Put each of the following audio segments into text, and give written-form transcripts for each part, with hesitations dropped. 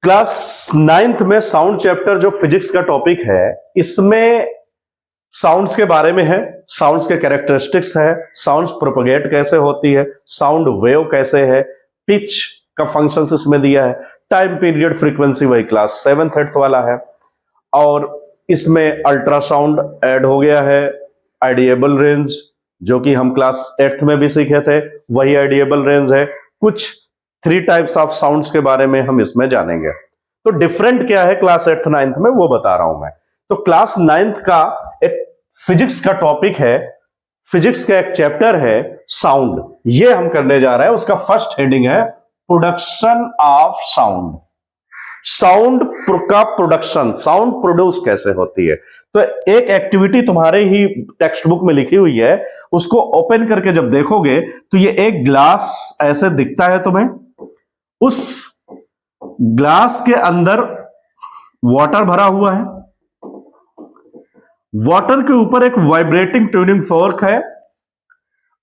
Class 9th में sound chapter जो physics का टॉपिक है, इसमें साउंड्स के बारे में है, साउंड्स के कैरेक्टरिस्टिक्स है, साउंड्स प्रोपगेट कैसे होती है, साउंड वेव कैसे है, पिच का फंक्शंस इसमें दिया है, टाइम पीरियड, फ्रीक्वेंसी वही क्लास 7th 8th वाला है। और इसमें अल्ट्रासाउंड ऐड हो गया है, आइडिएबल रेंज जो कि हम क्लास 8th में भी सीखे थे, वही आइडिएबल रेंज है। कुछ 3 टाइप्स ऑफ साउंड्स के बारे में हम इसमें जानेंगे। तो डिफरेंट क्या है क्लास 8th 9th में वो बता रहा हूं मैं। तो क्लास 9th का एक फिजिक्स का टॉपिक है, फिजिक्स का एक चैप्टर है साउंड, ये हम करने जा रहे हैं। उसका फर्स्ट हेडिंग है प्रोडक्शन ऑफ साउंड। साउंड का प्रोडक्शन, साउंड प्रोड्यूस कैसे होती है। तो एक एक्टिविटी तुम्हारे ही टेक्स्ट बुक में लिखी हुई है, उसको ओपन करके जब देखोगे तो ये एक ग्लास ऐसे दिखता है तुम्हें, उस ग्लास के अंदर वाटर भरा हुआ है, वाटर के ऊपर एक वाइब्रेटिंग ट्यूनिंग फोर्क है।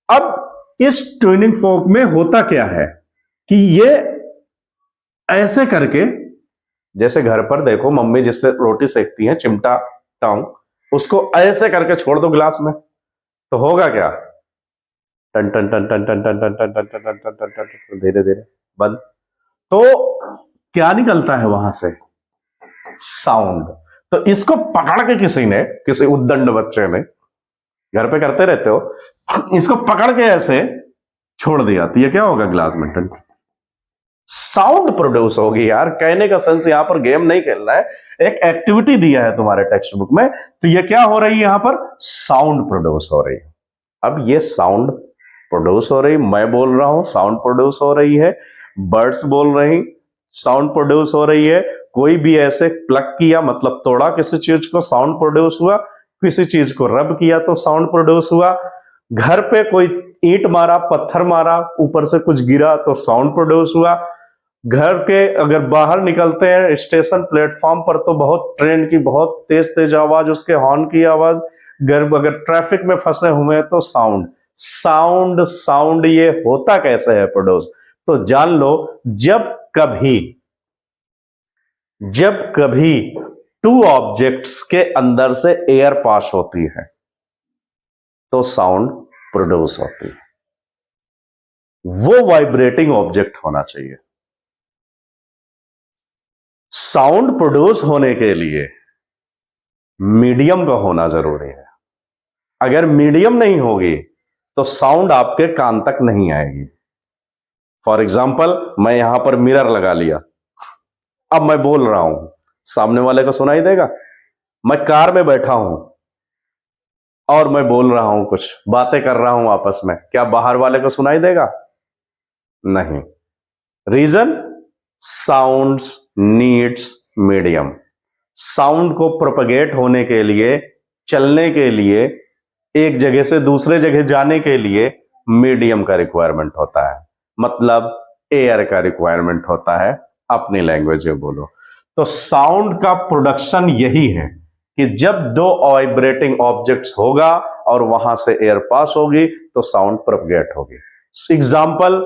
अब इस ट्यूनिंग फोर्क में होता क्या है कि ये ऐसे करके, जैसे घर पर देखो मम्मी जिससे रोटी सेकती है, चिमटा टांग, उसको ऐसे करके छोड़ दो ग्लास में, तो होगा क्या, टन टन टन टन टन टन टन टन टन टन टन टन टन टन, धीरे धीरे बंद। तो क्या निकलता है वहां से, साउंड। तो इसको पकड़ के किसी ने, किसी उद्दंड बच्चे ने, घर पे करते रहते हो, इसको पकड़ के ऐसे छोड़ दिया तो ये क्या होगा, ग्लास में टन, साउंड प्रोड्यूस होगी। यार कहने का सेंस, यहां पर गेम नहीं खेलना है, एक एक्टिविटी दिया है तुम्हारे टेक्स्ट बुक में, तो ये क्या हो रही है, यहां पर साउंड प्रोड्यूस हो रही है। अब ये साउंड प्रोड्यूस हो रही, मैं बोल रहा हूं साउंड प्रोड्यूस हो रही है, बर्ड्स बोल रही साउंड प्रोड्यूस हो रही है, कोई भी ऐसे प्लग किया मतलब तोड़ा किसी चीज को, साउंड प्रोड्यूस हुआ, किसी चीज को रब किया तो साउंड प्रोड्यूस हुआ, घर पे कोई ईंट मारा, पत्थर मारा, ऊपर से कुछ गिरा तो साउंड प्रोड्यूस हुआ। घर के अगर बाहर निकलते हैं स्टेशन प्लेटफॉर्म पर तो बहुत ट्रेन की बहुत तेज तेज आवाज, उसके हॉर्न की आवाज, अगर ट्रैफिक में फंसे हुए हैं तो साउंड साउंड साउंड। ये होता कैसे है प्रोड्यूस, तो जान लो, जब कभी 2 ऑब्जेक्ट्स के अंदर से एयर पास होती है तो साउंड प्रोड्यूस होती है। वो वाइब्रेटिंग ऑब्जेक्ट होना चाहिए। साउंड प्रोड्यूस होने के लिए मीडियम का होना जरूरी है। अगर मीडियम नहीं होगी तो साउंड आपके कान तक नहीं आएगी। फॉर एग्जाम्पल, मैं यहां पर मिरर लगा लिया, अब मैं बोल रहा हूं, सामने वाले को सुनाई देगा। मैं कार में बैठा हूं और मैं बोल रहा हूं, कुछ बातें कर रहा हूं आपस में, क्या बाहर वाले को सुनाई देगा? नहीं। Reason, sounds needs medium. Sound को प्रोपगेट होने के लिए, चलने के लिए, एक जगह से दूसरे जगह जाने के लिए मीडियम का रिक्वायरमेंट होता है, मतलब एयर का रिक्वायरमेंट होता है, अपनी लैंग्वेज में बोलो तो। साउंड का प्रोडक्शन यही है कि जब 2 वाइब्रेटिंग ऑब्जेक्ट्स होगा और वहां से एयर पास होगी तो साउंड प्रोपगेट होगी। एग्जाम्पल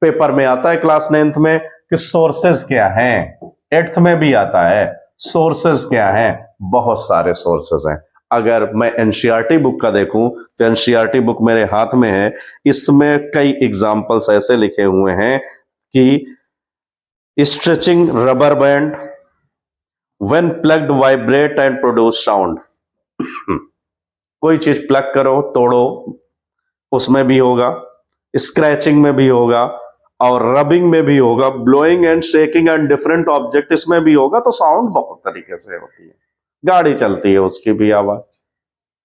पेपर में आता है क्लास 9th में कि सोर्सेस क्या हैं, 8th में भी आता है सोर्सेस क्या हैं, बहुत सारे सोर्सेस हैं। अगर मैं एनसीईआरटी बुक का देखूं तो एनसीईआरटी बुक मेरे हाथ में है, इसमें कई एग्जाम्पल्स ऐसे लिखे हुए हैं कि stretching rubber band, when plugged vibrate and produce sound. कोई चीज प्लग करो, तोड़ो, उसमें भी होगा, स्क्रैचिंग में भी होगा और रबिंग में भी होगा, blowing and shaking and different object इसमें भी होगा, तो साउंड बहुत तरीके से होती है। गाड़ी चलती है उसकी भी आवाज,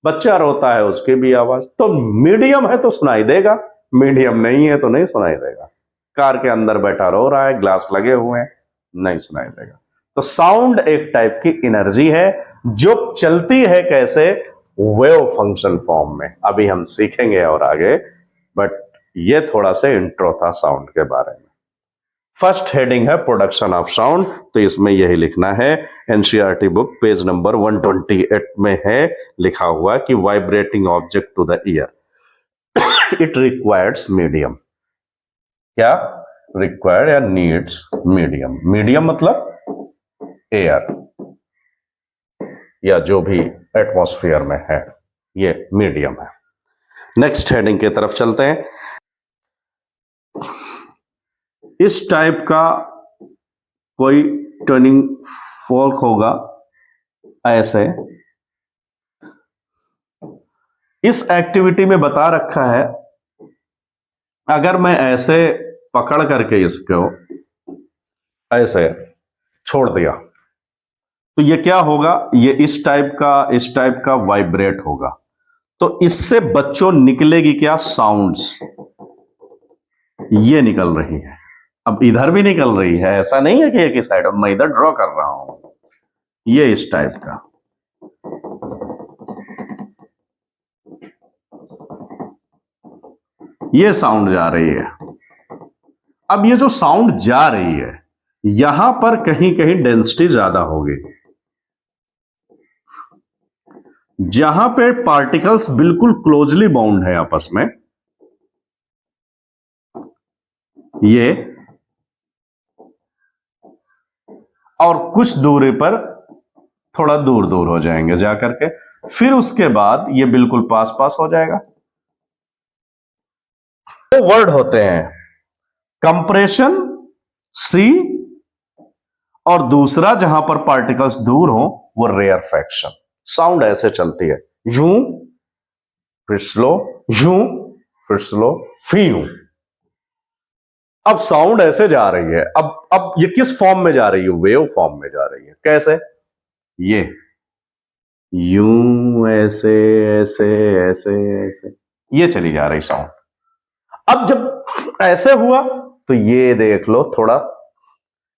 बच्चा रोता है उसकी भी आवाज। तो मीडियम है तो सुनाई देगा, मीडियम नहीं है तो नहीं सुनाई देगा। कार के अंदर बैठा रो रहा है, ग्लास लगे हुए हैं, नहीं सुनाई देगा। तो साउंड एक टाइप की एनर्जी है जो चलती है कैसे, वेव फंक्शन फॉर्म में। अभी हम सीखेंगे और आगे, बट ये थोड़ा सा इंट्रो था साउंड के बारे में। फर्स्ट हेडिंग है प्रोडक्शन ऑफ साउंड, तो इसमें यही लिखना है। एनसीईआरटी बुक पेज नंबर 128 में है लिखा हुआ कि vibrating object to the ear it requires medium. क्या रिक्वायर्ड या नीड्स मीडियम। मीडियम मतलब एयर या जो भी एटमॉस्फेयर में है, ये मीडियम है। नेक्स्ट हेडिंग की तरफ चलते हैं। इस टाइप का कोई टर्निंग फोर्क होगा ऐसे। इस एक्टिविटी में बता रखा है, अगर मैं ऐसे पकड़ करके इसको ऐसे छोड़ दिया तो ये क्या होगा, ये इस टाइप का वाइब्रेट होगा। तो इससे बच्चों निकलेगी क्या, साउंड्स। ये निकल रही है, अब इधर भी निकल रही है, ऐसा नहीं है कि एक ही साइड, मैं इधर ड्रॉ कर रहा हूं, ये इस टाइप का। ये साउंड जा रही है। अब ये जो साउंड जा रही है, यहां पर कहीं कहीं डेंसिटी ज्यादा होगी। जहां पे पार्टिकल्स बिल्कुल क्लोजली बाउंड है आपस में, ये और कुछ दूरी पर थोड़ा दूर दूर हो जाएंगे जाकर के, फिर उसके बाद ये बिल्कुल पास पास हो जाएगा। दो वर्ड होते हैं, कंप्रेशन सी, और दूसरा जहां पर पार्टिकल्स दूर हो वो रेयरफैक्शन। साउंड ऐसे चलती है, यूं फिर स्लो, यूं फिर स्लो, फिर यूं। अब साउंड ऐसे जा रही है, अब ये किस फॉर्म में जा रही है, वेव फॉर्म में जा रही है। कैसे, ये यूं ऐसे ऐसे ऐसे ऐसे, ये चली जा रही साउंड। अब जब ऐसे हुआ तो ये देख लो थोड़ा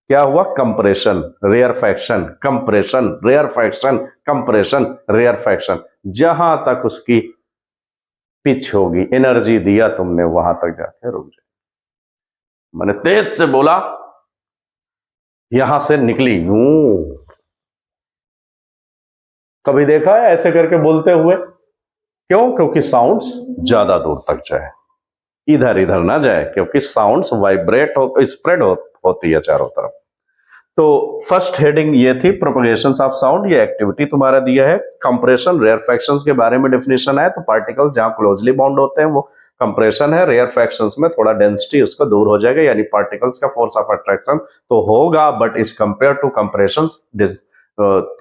क्या हुआ, compression rarefaction, compression rarefaction, compression rarefaction. जहां तक उसकी पिच होगी, एनर्जी दिया तुमने, वहां तक जाके रुक जाए। मैंने तेज से बोला, यहां से निकली यूं। कभी देखा है ऐसे करके बोलते हुए? क्यों? क्योंकि साउंड्स ज्यादा दूर तक जाए, इधर इधर ना जाए, क्योंकि साउंड्स वाइब्रेट स्प्रेड होती है चारों तरफ। तो फर्स्ट हेडिंग ये थी, प्रोपगेशंस ऑफ साउंड। ये एक्टिविटी तुम्हारा दिया है। कंप्रेशन रेयरफैक्शंस के बारे में डेफिनेशन है, तो पार्टिकल्स जहां क्लोजली बाउंड होते हैं वो कंप्रेशन है। रेयरफैक्शंस में थोड़ा डेंसिटी उसका दूर हो जाएगा, यानी पार्टिकल्स का फोर्स ऑफ अट्रैक्शन तो होगा, but is compare to compression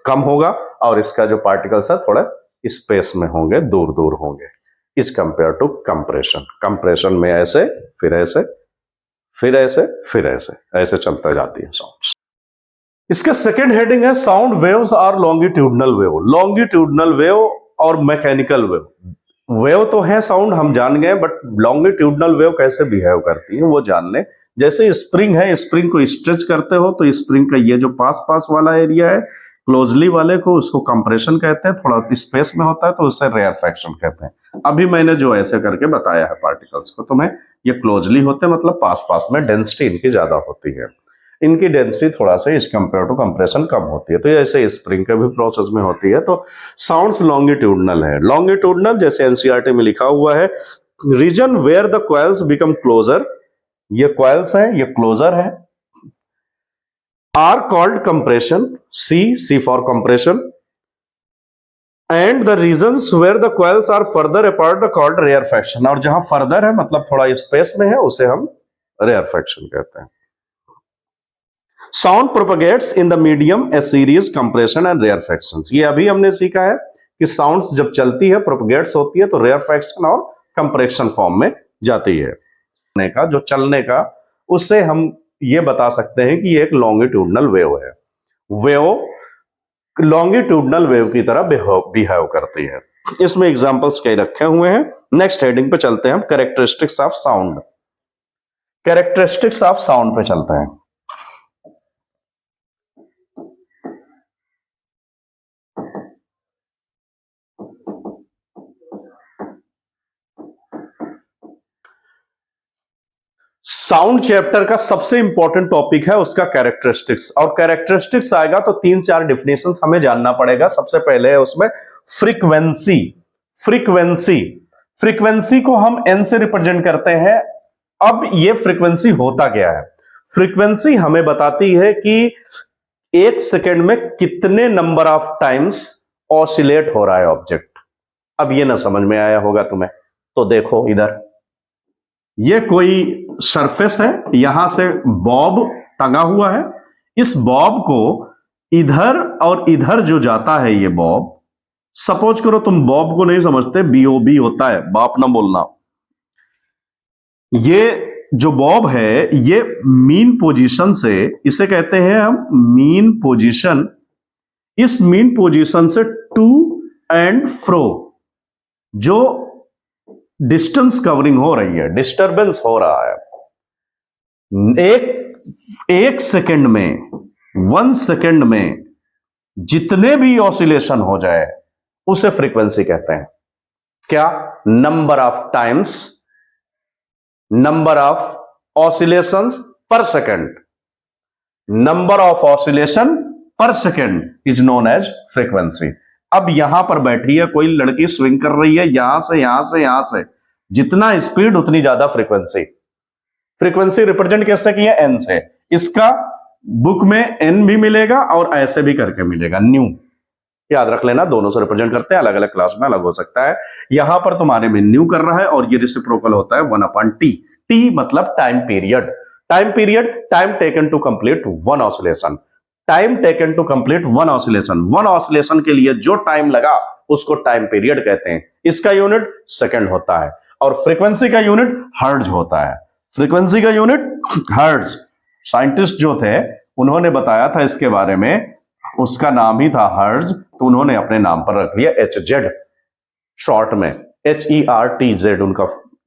कम होगा, और इसका जो पार्टिकल्स है थोड़ा स्पेस में होंगे, दूर दूर होंगे, is compare to compression. Compression में ऐसे, फिर ऐसे, फिर ऐसे, फिर ऐसे, ऐसे चलता जाती है साउंड्स। इसका सेकेंड हेडिंग है, sound waves are longitudinal wave. Longitudinal wave और मैकेनिकल वेव। वेव तो है साउंड, हम जान गए, बट लॉन्गिट्यूडनल वेव कैसे बिहेव करती है वो जान ले। जैसे स्प्रिंग है, स्प्रिंग को स्ट्रेच करते हो तो स्प्रिंग का ये जो पास पास वाला एरिया है, क्लोजली वाले को उसको कंप्रेशन कहते हैं, थोड़ा स्पेस में होता है तो उससे रेयरफैक्शन कहते हैं। अभी मैंने जो ऐसे करके बताया है पार्टिकल्स को तुम्हें, ये क्लोजली होते हैं, मतलब पास पास में, डेंसिटी इनकी ज्यादा होती है, इनकी डेंसिटी थोड़ा सा इस कंपेयर टू कंप्रेशन कम होती है। तो ऐसे स्प्रिंग के भी प्रोसेस में होती है। तो साउंड्स लॉन्गिट्यूडनल है। लॉन्गिट्यूडनल जैसे एनसीईआरटी में लिखा हुआ है, reason where the coils become closer, ये कॉइल्स है, ये क्लोजर है, are called compression, C for compression, and the regions where the coils are further apart the called rarefaction. और जहां फर्दर है मतलब थोड़ा स्पेस में है, उसे हम रेयरफैक्शन कहते हैं। Sound propagates in the medium a series compression and rarefactions. ये अभी हमने सीखा है कि साउंड्स जब चलती है, प्रोपगेट्स होती है, तो रेयरफैक्शन और कंप्रेशन फॉर्म में जाती है। का जो चलने का, उससे हम ये बता सकते हैं कि ये एक लॉन्गिट्यूडनल वेव है। वेव लॉन्गिट्यूडनल वेव की तरह बिहेव करती है। इसमें एग्जांपल्स कई रखे हुए हैं। नेक्स्ट हेडिंग पे चलते हैं हम, characteristics of sound. Characteristics of sound पे चलते हैं। साउंड चैप्टर का सबसे इंपॉर्टेंट टॉपिक है उसका कैरेक्टरिस्टिक्स, और कैरेक्टरिस्टिक्स आएगा तो 3-4 डेफिनेशंस हमें जानना पड़ेगा। सबसे पहले है उसमें फ्रीक्वेंसी। फ्रीक्वेंसी, फ्रीक्वेंसी को हम एन से रिप्रेजेंट करते हैं। अब ये फ्रीक्वेंसी होता क्या है? फ्रीक्वेंसी हमें बताती है कि 1 सेकेंड में कितने नंबर ऑफ टाइम्स ऑसिलेट हो रहा है ऑब्जेक्ट। अब ये ना समझ में आया होगा तुम्हें, तो देखो इधर, ये कोई सरफेस है, यहां से बॉब टंगा हुआ है, इस बॉब को इधर और इधर जो जाता है ये बॉब, सपोज करो तुम बॉब को नहीं समझते, बीओबी होता है, बाप ना बोलना। ये जो बॉब है ये मीन पोजीशन से, इसे कहते हैं हम मीन पोजीशन, इस मीन पोजीशन से टू एंड फ्रो जो डिस्टेंस कवरिंग हो रही है, डिस्टरबेंस हो रहा है, एक सेकेंड में, 1 सेकेंड में जितने भी ऑसिलेशन हो जाए उसे फ्रीक्वेंसी कहते हैं। क्या? Number of times, number of oscillations per second, number of oscillation per second is known as frequency. अब यहां पर बैठी है कोई लड़की, स्विंग कर रही है यहां से यहां से यहां से, जितना स्पीड उतनी ज्यादा फ्रीक्वेंसी। फ्रीक्वेंसी रिप्रेजेंट कैसे किया? एन से। इसका बुक में एन भी मिलेगा और ऐसे भी करके मिलेगा, न्यू, याद रख लेना, दोनों से रिप्रेजेंट करते हैं, अलग अलग क्लास में अलग हो सकता है। यहां पर तुम्हारे में न्यू कर रहा है और ये रेसिप्रोकल होता है 1/t। टी मतलब time period, time period, time taken to complete one oscillation, time taken to complete one oscillation, one oscillation के लिए जो टाइम लगा उसको टाइम पीरियड कहते हैं। इसका यूनिट सेकंड होता है और फ्रीक्वेंसी का यूनिट हर्ट्ज होता है। फ्रीक्वेंसी का यूनिट हर्ट्ज, साइंटिस्ट जो थे उन्होंने बताया था इसके बारे में, उसका नाम ही था हर्ट्ज, तो उन्होंने अपने नाम पर रख लिया HZ, शॉर्ट में HERTZ उनका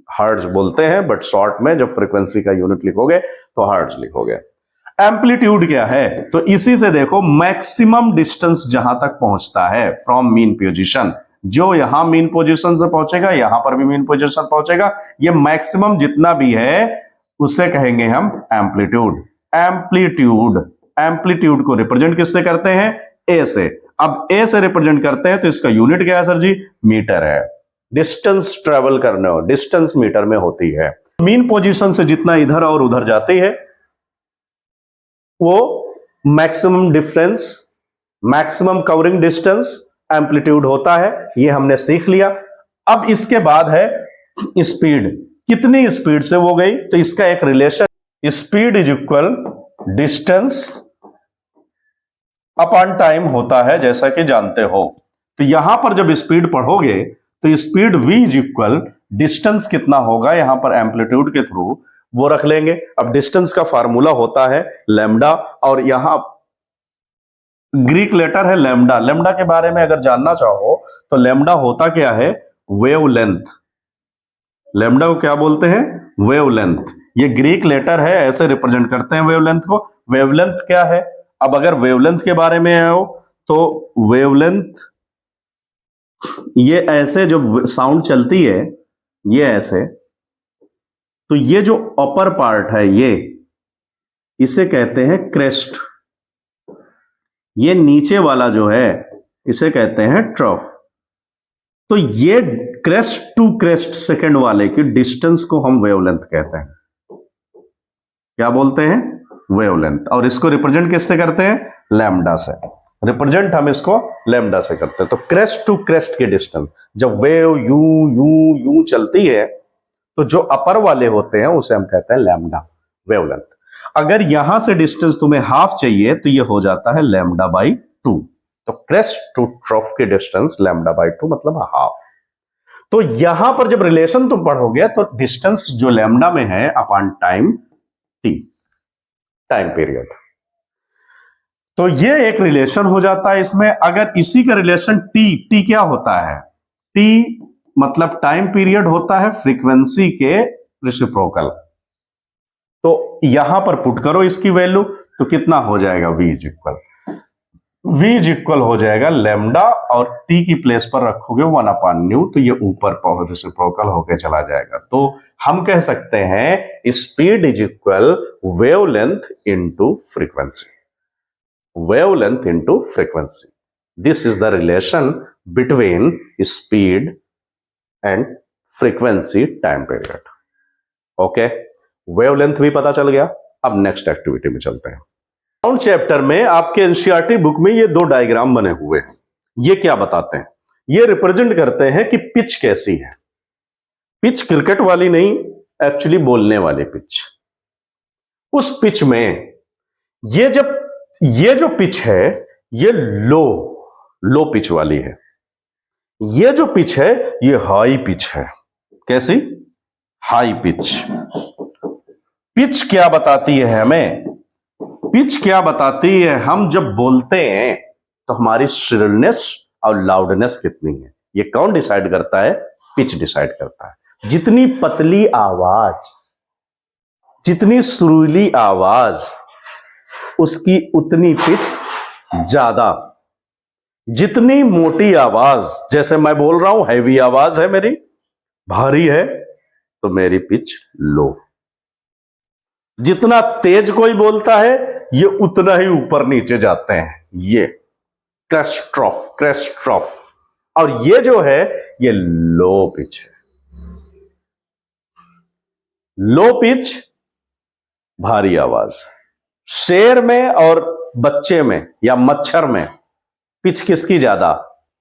हर्ट्ज बोलते हैं, बट शॉर्ट में जब फ्रीक्वेंसी का यूनिट लिखोगे तो हर्ट्ज लिखोगे। एम्पलीट्यूड क्या है? तो इसी से देखो मैक्सिमम डिस्टेंस जहां तक पहुंचता है फ्रॉम मीन पोजीशन, जो यहां मीन पोजीशन से पहुंचेगा यहां पर भी मीन पोजीशन पहुंचेगा, ये मैक्सिमम जितना भी है उसे कहेंगे हम एम्पलीट्यूड। एम्पलीट्यूड, एम्पलीट्यूड को रिप्रेजेंट किससे करते हैं? ए से। अब ए से रिप्रेजेंट करते हैं तो इसका यूनिट क्या है सर जी? मीटर है। डिस्टेंस ट्रेवल करने हो, डिस्टेंस मीटर में होती है। मीन पोजीशन से जितना इधर और उधर जाती है वो maximum difference, maximum covering distance amplitude होता है, ये हमने सीख लिया। अब इसके बाद है स्पीड, कितनी स्पीड से वो गई, तो इसका एक relation, speed is equal distance upon time होता है, जैसा कि जानते हो। तो यहां पर जब स्पीड पढ़ोगे तो speed v is equal distance कितना होगा, यहां पर एम्पलीट्यूड के थ्रू वो रख लेंगे। अब डिस्टेंस का फार्मूला होता है लैम्डा, और यहां ग्रीक लेटर है लैम्डा। लैम्डा के बारे में अगर जानना चाहो तो लैम्डा होता क्या है? Wave length. लैम्डा को क्या बोलते हैं? Wave length. ये ग्रीक लेटर है, ऐसे रिप्रेजेंट करते हैं वेवलेंथ को। वेवलेंथ क्या है? अब अगर वेवलेंथ के बारे में हो तो वेवलेंथ, ये ऐसे जब साउंड चलती है ये ऐसे, तो ये जो अपर पार्ट है ये, इसे कहते हैं क्रेस्ट। ये नीचे वाला जो है इसे कहते हैं ट्रफ। तो ये क्रेस्ट टू क्रेस्ट सेकंड वाले की डिस्टेंस को हम वेवलेंथ कहते हैं। क्या बोलते हैं? वेवलेंथ। और इसको रिप्रेजेंट किससे करते हैं? लैम्डा से। रिप्रेजेंट हम इसको लैम्डा से करते हैं। तो क्रेस्ट टू क्रेस्ट की डिस्टेंस, जब वेव यू यू यू चलती है तो जो अपर वाले होते हैं उसे हम कहते हैं लैम्डा, वेवलेंथ। अगर यहां से डिस्टेंस तुम्हें हाफ चाहिए तो ये हो जाता है लैम्डा बाई 2। तो क्रेस्ट टू ट्रफ की डिस्टेंस लैम्डा बाई 2 मतलब हाफ। तो यहां पर जब रिलेशन तुम पढ़ोगे तो डिस्टेंस जो लैम्डा में है upon time T, time period, तो ये एक रिलेशन हो जाता है इसमें। अगर इसी का रिलेशन टी क्या होता है? टी मतलब टाइम पीरियड होता है फ्रीक्वेंसी के रेसिप्रोकल। तो यहां पर पुट करो इसकी वैल्यू तो कितना हो जाएगा? v इज इक्वल हो जाएगा लैम्डा, और t की प्लेस पर रखोगे 1/न्यू, तो ये ऊपर रेसिप्रोकल होके चला जाएगा। तो हम कह सकते हैं speed is equal wavelength into frequency, wavelength into frequency. This is the relation between speed and frequency time period. Okay, wavelength भी पता चल गया। अब नेक्स्ट एक्टिविटी में चलते हैं। साउंड चैप्टर में आपके एनसीईआरटी बुक में ये दो डायग्राम बने हुए हैं। ये क्या बताते हैं? ये रिप्रेजेंट करते हैं कि पिच कैसी है। पिच क्रिकेट वाली नहीं, एक्चुअली बोलने वाली पिच। उस पिच में ये जो पिच है ये लो पिच वाली है। ये जो पिच है ये हाई पिच है। कैसी? High pitch. पिच क्या बताती है हमें? पिच क्या बताती है? हम जब बोलते हैं तो हमारी श्रिलनेस और लाउडनेस कितनी है, ये कौन डिसाइड करता है? पिच डिसाइड करता है। जितनी पतली आवाज, जितनी सुरीली आवाज, उसकी उतनी पिच ज्यादा। जितनी मोटी आवाज, जैसे मैं बोल रहा हूं, हैवी आवाज है मेरी, भारी है, तो मेरी पिच लो। जितना तेज कोई बोलता है ये उतना ही ऊपर नीचे जाते हैं, ये क्रेस्ट ट्रफ। और ये जो है ये लो पिच है। लो पिच भारी आवाज। शेर में और बच्चे में या मच्छर में पिच किसकी ज्यादा?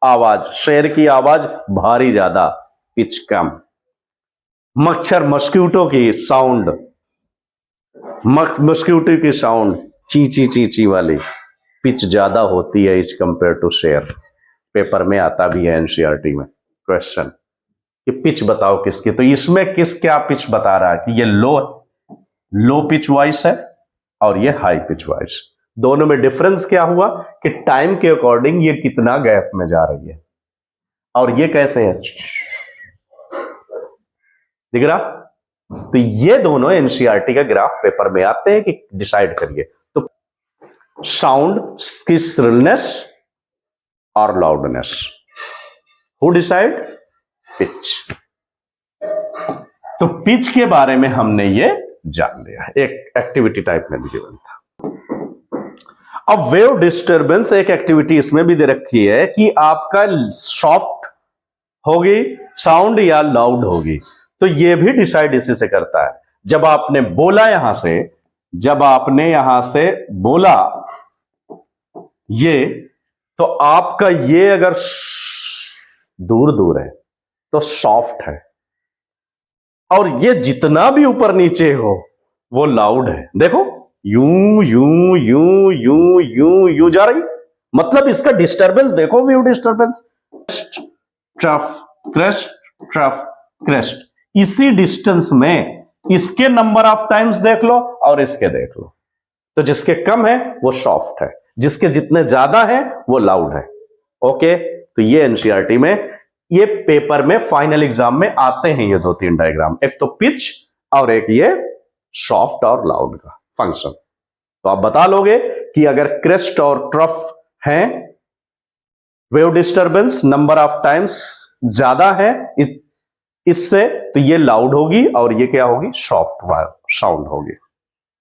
आवाज। शेर की आवाज भारी ज्यादा, पिच कम। मच्छर मस्क्यूटो की साउंड, मस्क्यूटो की साउंड ची ची वाली पिच ज्यादा होती है इज कंपेयर टू शेर। पेपर में आता भी है एनसीईआरटी में क्वेश्चन कि पिच बताओ किसकी। तो इसमें क्या पिच बता रहा है कि ये लो पिच वॉइस है और ये हाई पिच वॉइस। दोनों में डिफरेंस क्या हुआ कि टाइम के अकॉर्डिंग ये कितना गैप में जा रही है और ये कैसे है, दिख रहा? तो ये दोनों एनसीईआरटी का ग्राफ पेपर में आते हैं कि डिसाइड करिए। तो साउंड की श्रिलनेस और लाउडनेस, हु डिसाइड? पिच। तो पिच के बारे में हमने ये जान लिया, एक एक्टिविटी टाइप में भी गिवन था। अब वेव डिस्टरबेंस एक एक्टिविटी इसमें भी दे रखी है कि आपका सॉफ्ट होगी साउंड या लाउड होगी। तो ये भी डिसाइड इसी से करता है। जब आपने बोला यहां से बोला ये, तो आपका ये अगर दूर है तो सॉफ्ट है, और ये जितना भी ऊपर नीचे हो वो लाउड है। देखो यूं यूं यूं यूं यूं यूं जा रही, मतलब इसका डिस्टरबेंस देखो, wave disturbance. Trough crest, trough crest. इसी डिस्टेंस में इसके नंबर ऑफ टाइम्स देख लो और इसके देख लो। तो जिसके कम है वो सॉफ्ट है, जिसके जितने ज्यादा है वो लाउड है। ओके, तो ये एनसीईआरटी में, ये पेपर में फाइनल एग्जाम में आते हैं ये दो तीन डायग्राम, एक तो पिच और एक ये सॉफ्ट और लाउड का फंक्शन। तो आप बता लोगे कि अगर क्रेस्ट और ट्रफ हैं, wave disturbance number of times ज्यादा है इससे, तो ये लाउड होगी और ये क्या होगी? सॉफ्ट साउंड होगी।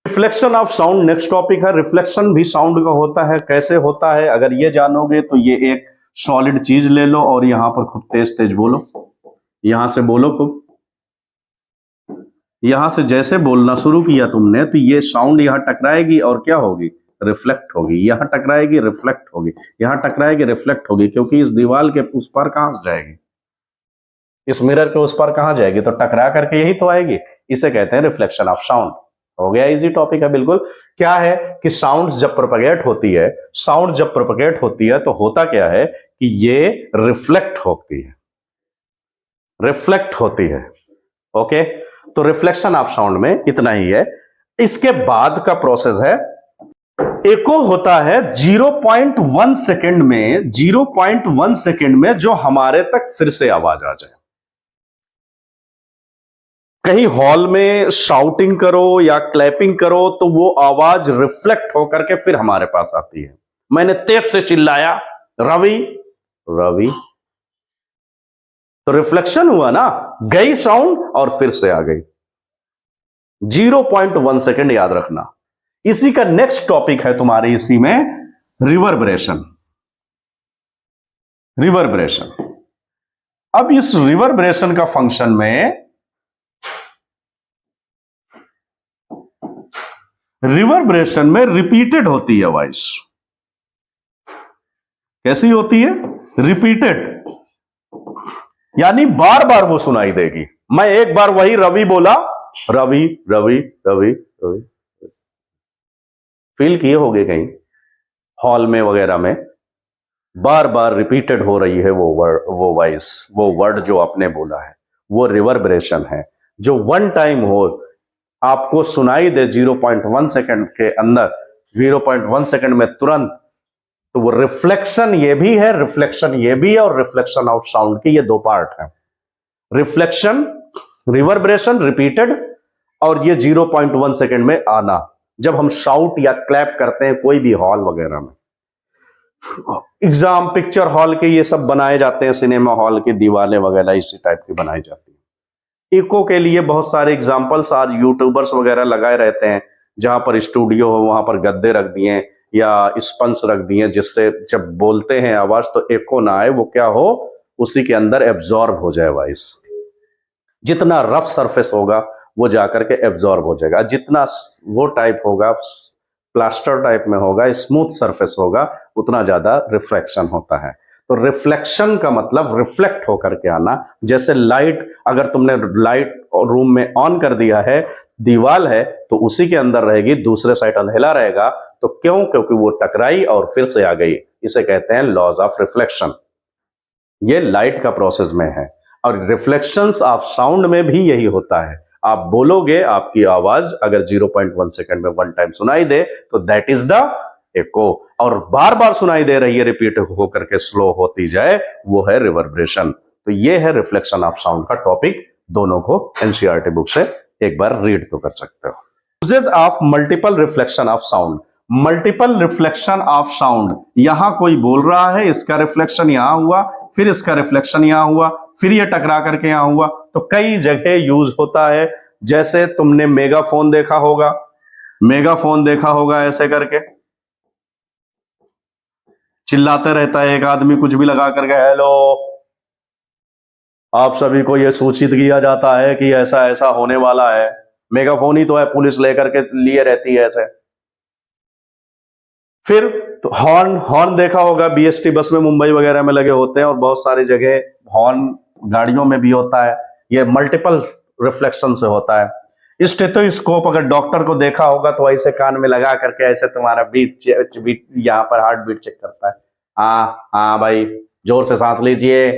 Reflection of sound next topic है। रिफ्लेक्शन भी साउंड का होता है। कैसे होता है अगर ये जानोगे तो ये एक सॉलिड चीज ले लो और यहां पर खूब तेज तेज बोलो, यहां से बोलो खूब। यहां से जैसे बोलना शुरू किया तुमने तो ये साउंड यहां टकराएगी और क्या होगी? रिफ्लेक्ट होगी। यहां टकराएगी, रिफ्लेक्ट होगी, यहां टकराएगी, रिफ्लेक्ट होगी, क्योंकि इस दीवार के उस पर कहां से जाएगी? इस मिरर के उस पर कहां जाएगी? तो टकरा करके यही तो आएगी। इसे कहते हैं रिफ्लेक्शन ऑफ साउंड। हो गया, इजी टॉपिक है बिल्कुल। क्या है कि साउंड जब प्रोपेगेट होती है, तो होता क्या है कि ये रिफ्लेक्ट होती है। ओके, तो रिफ्लेक्शन ऑफ साउंड में इतना ही है। इसके बाद का प्रोसेस है, एको होता है 0.1 सेकेंड में, 0.1 सेकेंड में जो हमारे तक फिर से आवाज आ जाए। कहीं हॉल में शाउटिंग करो या क्लैपिंग करो तो वो आवाज रिफ्लेक्ट होकर के फिर हमारे पास आती है। मैंने तेज से चिल्लाया रवि, तो रिफ्लेक्शन हुआ ना, गई साउंड और फिर से आ गई। 0.1 सेकेंड याद रखना। इसी का नेक्स्ट टॉपिक है तुम्हारे इसी में रिवर्बरेशन। अब इस रिवर्बरेशन का फंक्शन में रिवर्बरेशन में रिपीटेड होती है वॉइस। कैसी होती है? रिपीटेड, यानी बार बार वो सुनाई देगी। मैं एक बार वही रवि बोला, रवि रवि रवि रवि, फील किए होगे कहीं हॉल में वगैरह में, बार बार रिपीटेड हो रही है वो वर्ड, वो वॉइस, वो वर्ड जो आपने बोला है, वो रिवर्बरेशन है। जो वन टाइम हो, आपको सुनाई दे 0.1 सेकंड के अंदर, 0.1 सेकंड में तुरंत, तो वो रिफ्लेक्शन ये भी है, रिफ्लेक्शन ये भी है, और रिफ्लेक्शन ऑफ साउंड की ये दो पार्ट है। रिफ्लेक्शन, रिवर्बरेशन रिपीटेड, और ये 0.1 सेकंड में आना, जब हम शाउट या क्लैप करते हैं कोई भी हॉल वगैरह में। एग्जाम, पिक्चर हॉल के ये सब बनाए जाते हैं, सिनेमा हॉल की दीवारें वगैरह इसी टाइप की बनाई जाती है। इको के लिए बहुत सारे एग्जाम्पल्स आज यूट्यूबर्स वगैरह लगाए रहते हैं, जहां पर स्टूडियो हो वहां पर गद्दे रख दिए या स्पंज रख दिए, जिससे जब बोलते हैं आवाज तो एको ना आए, वो क्या हो, उसी के अंदर एब्जॉर्ब हो जाए वॉइस। जितना रफ सरफेस होगा वो जाकर के एब्जॉर्ब हो जाएगा, जितना वो टाइप होगा, प्लास्टर टाइप में होगा, स्मूथ सरफेस होगा, उतना ज्यादा रिफ्लेक्शन होता है। तो रिफ्लेक्शन का मतलब रिफ्लेक्ट होकर के आना। जैसे लाइट, अगर तुमने लाइट रूम में ऑन कर दिया है, दीवार है, तो उसी के अंदर रहेगी, दूसरे साइड अंधेरा रहेगा, तो क्यों? क्योंकि वो टकराई और फिर से आ गई। इसे कहते हैं लॉज ऑफ रिफ्लेक्शन। ये लाइट का प्रोसेस में है, और रिफ्लेक्शंस ऑफ साउंड में भी यही होता है। आप बोलोगे, आपकी आवाज अगर 0.1 सेकंड में वन टाइम सुनाई दे तो दैट इज द एको, और बार बार सुनाई दे रही है, रिपीट होकर के स्लो होती जाए, वो है रिवर्बरेशन। तो ये है रिफ्लेक्शन ऑफ साउंड का टॉपिक। दोनों को एनसीईआरटी बुक से एक बार रीड तो कर सकते हो। Uses of multiple reflection of sound. Multiple reflection of sound, यहां कोई बोल रहा है, इसका रिफ्लेक्शन यहां हुआ, फिर इसका रिफ्लेक्शन यहां हुआ, फिर ये टकरा करके यहां हुआ, तो कई जगह यूज होता है। जैसे तुमने मेगाफोन देखा होगा, मेगाफोन देखा होगा, ऐसे करके चिल्लाते रहता है एक आदमी, कुछ भी लगा करके, हेलो, आप सभी को यह सूचित किया जाता है कि ऐसा ऐसा होने वाला है। मेगाफोन ही तो है, पुलिस लेकर के लिए रहती है ऐसे। फिर तो हॉर्न, हॉर्न देखा होगा, बीएसटी बस में, मुंबई वगैरह में लगे होते हैं, और बहुत सारी जगह हॉर्न गाड़ियों में भी होता है। ये मल्टीपल रिफ्लेक्शन से होता है। स्टेथोस्कोप, अगर डॉक्टर को देखा होगा तो ऐसे कान में लगा करके ऐसे तुम्हारा बीट यहाँ पर हार्ट बीट चेक करता है। हाँ हाँ भाई, जोर से सांस लीजिए,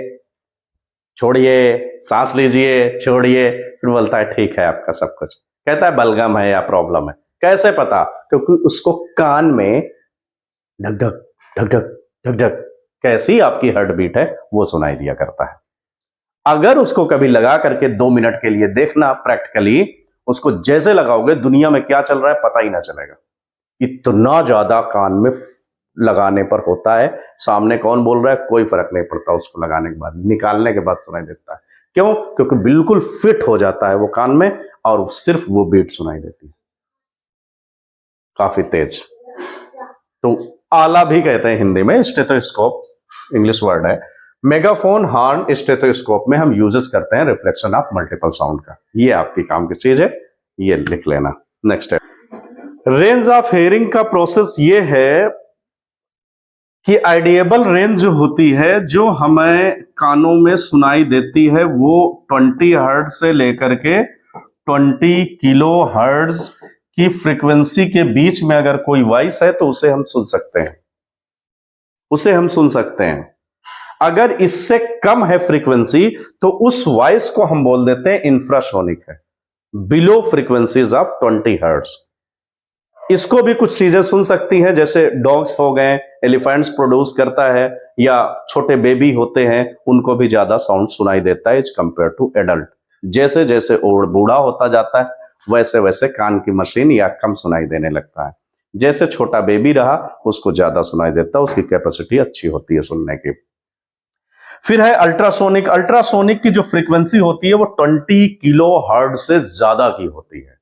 छोड़िए, सांस लीजिए, छोड़िए, फिर बोलता है ठीक है आपका सब कुछ। कहता है बलगम है या प्रॉब्लम है। कैसे पता? क्योंकि उसको कान में ढक ढक ढक ढक ढक ढक कैसी आपकी हार्ट बीट है वो सुनाई दिया करता है। अगर उसको कभी लगा करके 2 मिनट के लिए देखना प्रैक्टिकली, उसको जैसे लगाओगे दुनिया में क्या चल रहा है पता ही ना चलेगा। इतना ज्यादा कान में लगाने पर होता है। सामने कौन बोल रहा है कोई फर्क नहीं पड़ता, उसको लगाने के बाद, निकालने के बाद सुनाई देता है। क्यों? क्योंकि बिल्कुल फिट हो जाता है वो कान में, और सिर्फ वो बीट सुनाई देती है, काफी तेज। तो आला भी कहते हैं हिंदी में, स्टेथोस्कोप इंग्लिश वर्ड है। मेगाफोन, हॉर्न, स्टेथोस्कोप में हम यूजेस करते हैं रिफ्लेक्शन ऑफ मल्टीपल साउंड का। ये आपकी काम की चीज है, ये लिख लेना। नेक्स्ट है रेंज ऑफ हेयरिंग का प्रोसेस। ये है कि आइडिएबल रेंज जो होती है, जो हमें कानों में सुनाई देती है, वो 20 हर्ट्ज से लेकर के 20 किलो हर्ट्ज की फ्रीक्वेंसी के बीच में अगर कोई वॉइस है तो उसे हम सुन सकते हैं, उसे हम सुन सकते हैं। अगर इससे कम है फ्रीक्वेंसी तो उस वॉइस को हम बोल देते हैं इंफ्रासोनिक है, बिलो फ्रीक्वेंसीज ऑफ 20 हर्ट्ज। इसको भी कुछ चीजें सुन सकती हैं, जैसे डॉग्स हो गए, एलिफेंट्स प्रोड्यूस करता है, या छोटे बेबी होते हैं उनको भी ज्यादा साउंड सुनाई देता है एज कंपेयर टू एडल्ट। जैसे जैसे बूढ़ा होता जाता है वैसे वैसे कान की मशीन या कम सुनाई देने लगता है। जैसे छोटा बेबी रहा उसको ज्यादा सुनाई देता है, उसकी कैपेसिटी अच्छी होती है सुनने की। फिर है अल्ट्रासोनिक। अल्ट्रासोनिक की जो फ्रीक्वेंसी होती है वो 20 किलो हर्ट्ज से ज्यादा की होती है।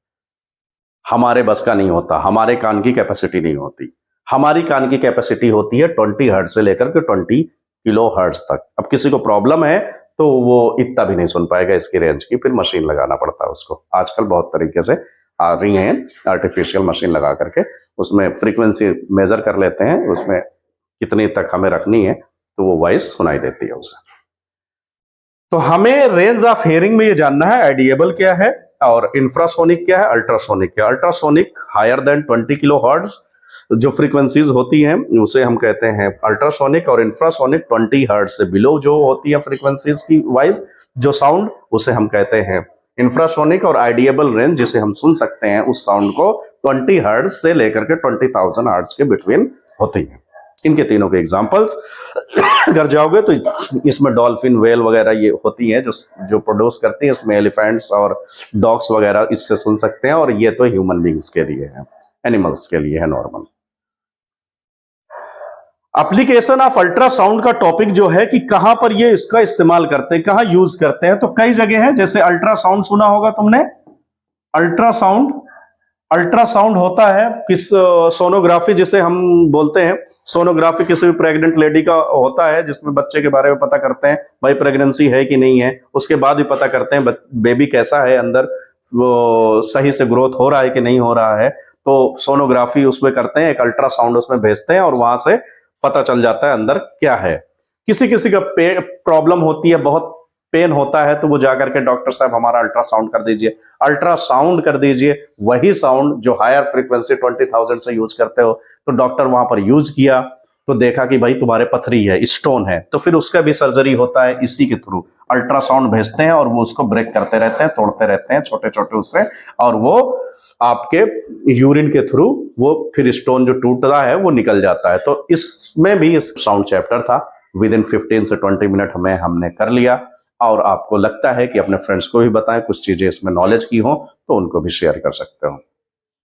हमारे बस का नहीं होता, हमारे कान की कैपेसिटी नहीं होती। हमारी कान की कैपेसिटी होती है 20 हर्ट्ज से लेकर के 20 किलो हर्ट्ज तक। अब किसी को प्रॉब्लम है तो वो इतना भी नहीं सुन पाएगा इसकी रेंज की, फिर मशीन लगाना पड़ता है उसको। आजकल बहुत तरीके से आ रही हैं आर्टिफिशियल मशीन लगा करके, उसमें फ्रीक्वेंसी मेजर कर लेते हैं, उसमें कितनी तक हमें रखनी है तो वो वॉइस सुनाई देती है उसे। तो हमें रेंज ऑफ हियरिंग में ये जानना है ऑडिएबल क्या है और इंफ्रासोनिक क्या है, अल्ट्रासोनिक क्या है। अल्ट्रासोनिक हायर देन 20 किलोहर्ट्ज जो फ्रीक्वेंसीज होती हैं उसे हम कहते हैं अल्ट्रासोनिक, और इंफ्रासोनिक 20 हर्ट्ज से बिलो जो होती है फ्रीक्वेंसीज की वाइज जो साउंड, उसे हम कहते हैं इंफ्रासोनिक। और आइडिएबल रेंज जिसे हम सुन सकते हैं उस साउंड को 20 हर्ट्ज से लेकर के 20,000 हर्ट्ज के बिटवीन होती है। इनके तीनों के एग्जांपल्स अगर जाओगे तो इसमें डॉल्फिन, वेल वगैरह ये होती हैं जो प्रोड्यूस करती हैं, इसमें एलिफेंट्स और डॉग्स वगैरह इससे सुन सकते हैं, और ये तो ह्यूमन बींग्स के लिए है, एनिमल्स के लिए है नॉर्मल। एप्लीकेशन ऑफ अल्ट्रासाउंड का टॉपिक जो है कि कहां पर ये इसका इस्तेमाल करते हैं, कहां यूज करते हैं, तो कई जगह है। जैसे अल्ट्रासाउंड सुना होगा तुमने, अल्ट्रासाउंड होता है किस सोनोग्राफी जिसे हम बोलते हैं। सोनोग्राफी किसी भी प्रेग्नेंट लेडी का होता है जिसमें बच्चे के बारे में पता करते हैं, भाई प्रेगनेंसी है कि नहीं है, उसके बाद भी पता करते हैं बेबी कैसा है अंदर, वो सही से ग्रोथ हो रहा है कि नहीं हो रहा है, तो सोनोग्राफी उसमें करते हैं, एक अल्ट्रासाउंड उसमें भेजते हैं और वहां से पता चल जाता है अंदर क्या है। किसी किसी का प्रॉब्लम होती है, बहुत पेन होता है, तो वो जाकर के डॉक्टर साहब हमारा अल्ट्रासाउंड कर दीजिए, अल्ट्रासाउंड कर दीजिए। वही साउंड जो हायर फ्रीक्वेंसी 20,000 से यूज करते हो, तो डॉक्टर वहां पर यूज किया तो देखा कि भाई तुम्हारे पथरी है, स्टोन है, तो फिर उसका भी सर्जरी होता है इसी के थ्रू। अल्ट्रासाउंड भेजते हैं और वो उसको ब्रेक करते रहते हैं, तोड़ते रहते हैं छोटे छोटे उससे, और वो आपके यूरिन के थ्रू वो फिर स्टोन जो टूट रहा है वो निकल जाता है। तो इसमें भी इस साउंड चैप्टर था, विद इन 15 से 20 मिनट हमने कर लिया। और आपको लगता है कि अपने फ्रेंड्स को भी बताएं, कुछ चीजें इसमें नॉलेज की हो तो उनको भी शेयर कर सकते हो।